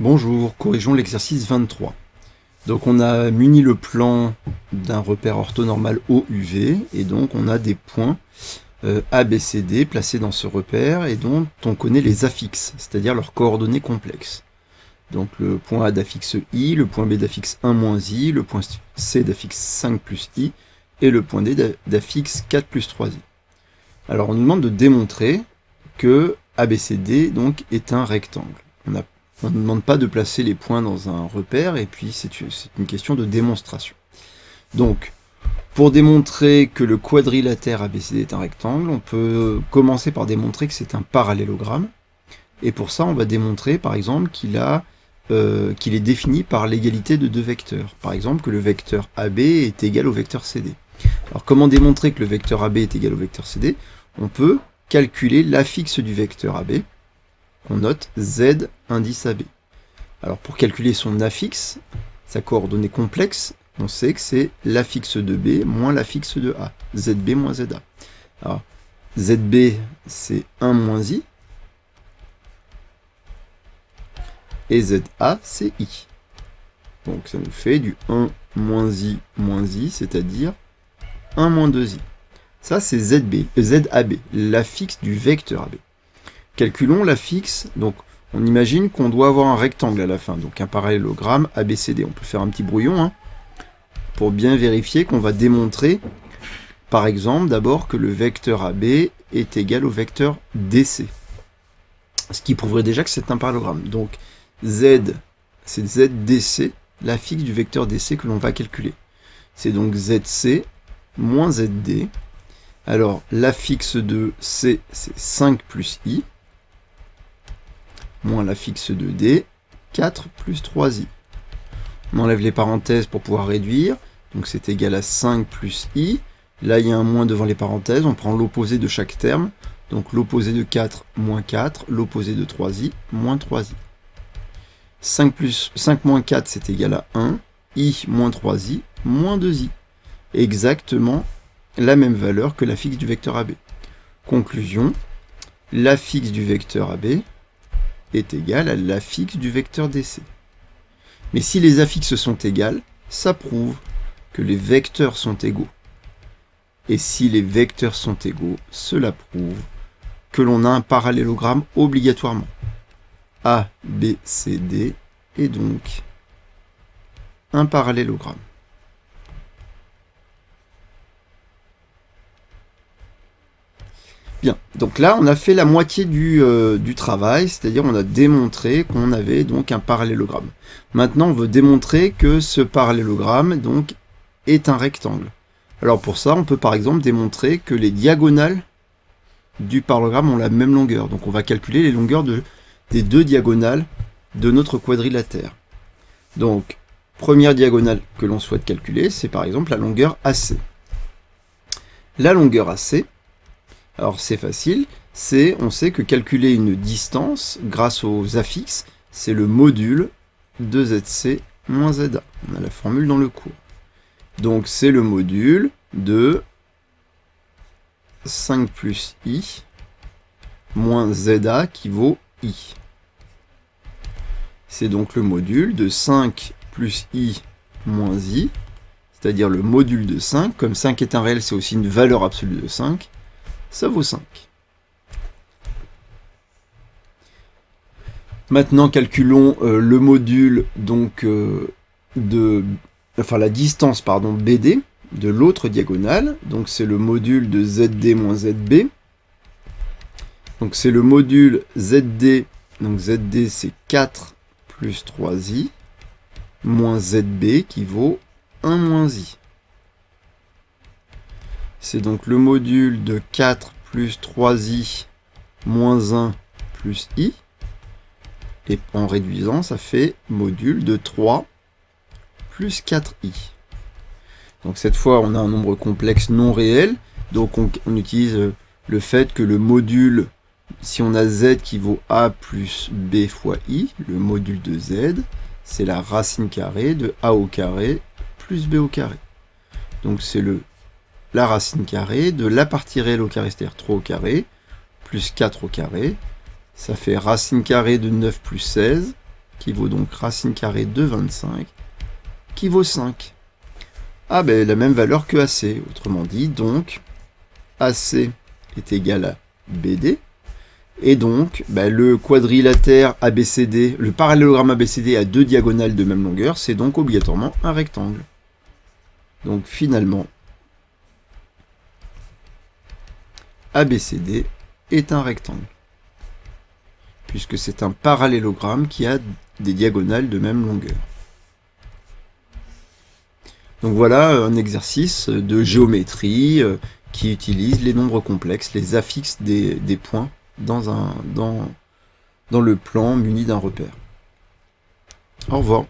Bonjour, corrigeons l'exercice 23. Donc on a muni le plan d'un repère orthonormal OUV et donc on a des points A, B, C, D placés dans ce repère et dont on connaît les affixes, c'est-à-dire leurs coordonnées complexes. Donc le point A d'affixe I, le point B d'affixe 1 moins I, le point C d'affixe 5 plus I et le point D d'affixe 4 plus 3I. Alors on nous demande de démontrer que ABCD donc est un rectangle. On ne demande pas de placer les points dans un repère, et puis c'est une question de démonstration. Donc, pour démontrer que le quadrilatère ABCD est un rectangle, on peut commencer par démontrer que c'est un parallélogramme. Et pour ça, on va démontrer, par exemple, qu'il est défini par l'égalité de deux vecteurs. Par exemple, que le vecteur AB est égal au vecteur CD. Alors, comment démontrer que le vecteur AB est égal au vecteur CD? On peut calculer l'affixe du vecteur AB, qu'on note Z indice AB. Alors pour calculer son affixe, sa coordonnée complexe, on sait que c'est l'affixe de B moins l'affixe de A, ZB moins ZA. Alors ZB c'est 1 moins I, et ZA c'est I. Donc ça nous fait du 1 moins I, c'est-à-dire 1 moins 2I. Ça c'est ZAB, l'affixe du vecteur AB. Calculons l'affixe, donc on imagine qu'on doit avoir un rectangle à la fin, donc un parallélogramme ABCD. On peut faire un petit brouillon pour bien vérifier qu'on va démontrer, par exemple, d'abord que le vecteur AB est égal au vecteur DC. Ce qui prouverait déjà que c'est un parallélogramme. Donc Z, c'est ZDC, l'affixe du vecteur DC que l'on va calculer. C'est donc ZC moins ZD. Alors l'affixe de C, c'est 5 plus I. Moins l'affixe de D, 4 plus 3i. On enlève les parenthèses pour pouvoir réduire, donc c'est égal à 5 plus i. Là, il y a un moins devant les parenthèses, on prend l'opposé de chaque terme, donc l'opposé de 4, moins 4, l'opposé de 3i, moins 3i. 5 moins 4, c'est égal à 1, i moins 3i, moins 2i. Exactement la même valeur que l'affixe du vecteur AB. Conclusion, l'affixe du vecteur AB est égal à l'affixe du vecteur DC. Mais si les affixes sont égales, ça prouve que les vecteurs sont égaux. Et si les vecteurs sont égaux, cela prouve que l'on a un parallélogramme obligatoirement. A, B, C, D est donc un parallélogramme. Bien, donc là on a fait la moitié du travail, c'est-à-dire on a démontré qu'on avait donc un parallélogramme. Maintenant on veut démontrer que ce parallélogramme donc est un rectangle. Alors pour ça on peut par exemple démontrer que les diagonales du parallélogramme ont la même longueur. Donc on va calculer les longueurs des deux diagonales de notre quadrilatère. Donc première diagonale que l'on souhaite calculer, c'est par exemple la longueur AC. La longueur AC, alors c'est facile, on sait que calculer une distance grâce aux affixes, c'est le module de ZC moins ZA. On a la formule dans le cours. Donc c'est le module de 5 plus I moins ZA qui vaut I. C'est donc le module de 5 plus I moins I, c'est-à-dire le module de 5. Comme 5 est un réel, c'est aussi une valeur absolue de 5. Ça vaut 5. Maintenant, calculons le module donc la distance BD de l'autre diagonale. Donc c'est le module de ZD moins ZB. Donc c'est le module ZD. Donc ZD c'est 4 plus 3i moins ZB qui vaut 1 moins i. C'est donc le module de 4 plus 3i moins 1 plus i. Et en réduisant, ça fait module de 3 plus 4i. Donc cette fois, on a un nombre complexe non réel. Donc on utilise le fait que le module, si on a z qui vaut a plus b fois i, le module de z, c'est la racine carrée de a au carré plus b au carré. Donc c'est la racine carrée de la partie réelle au carré, c'est-à-dire 3 au carré, plus 4 au carré. Ça fait racine carrée de 9 plus 16, qui vaut donc racine carrée de 25, qui vaut 5. Ah ben la même valeur que AC, autrement dit, donc AC est égal à BD, et donc le quadrilatère ABCD, le parallélogramme ABCD a deux diagonales de même longueur, c'est donc obligatoirement un rectangle. Donc finalement, ABCD est un rectangle, puisque c'est un parallélogramme qui a des diagonales de même longueur. Donc voilà un exercice de géométrie qui utilise les nombres complexes, les affixes des points dans le plan muni d'un repère. Au revoir.